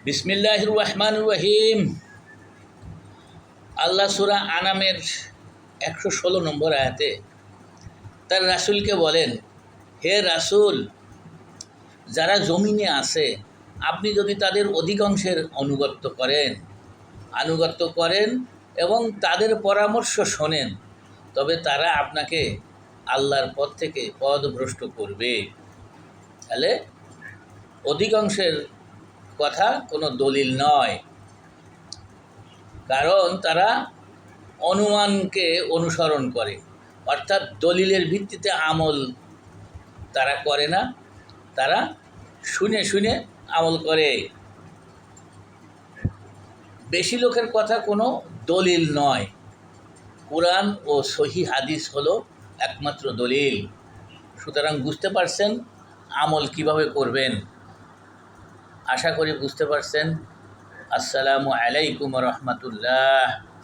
বিসমিল্লাহির রহমানির রহিম। আল্লাহ সূরা আনামের 116 নম্বর আয়াতে তার রাসূলকে বলেন, হে রাসূল, যারা জমিনে আছে আপনি যদি তাদের অধিকাংশের আনুগত্য করেন এবং তাদের পরামর্শ শোনেন, তবে তারা আপনাকে আল্লাহর পথ থেকে পথভ্রষ্ট করবে। তাহলে অধিকাংশের কথা কোনো দলিল নয়, কারণ তারা অনুমানকে অনুসরণ করে, অর্থাৎ দলিলের ভিত্তিতে আমল তারা করে না, তারা শুনে শুনে আমল করে। বেশি লোকের কথা কোনো দলিল নয়। কোরআন ও সহিহ হাদিস হলো একমাত্র দলিল। সুতরাং বুঝতে পারছেন আমল কিভাবে করবেন। আশা করি বুঝতে পারছেন। আসসালামু আলাইকুম রহমতুল্লাহ।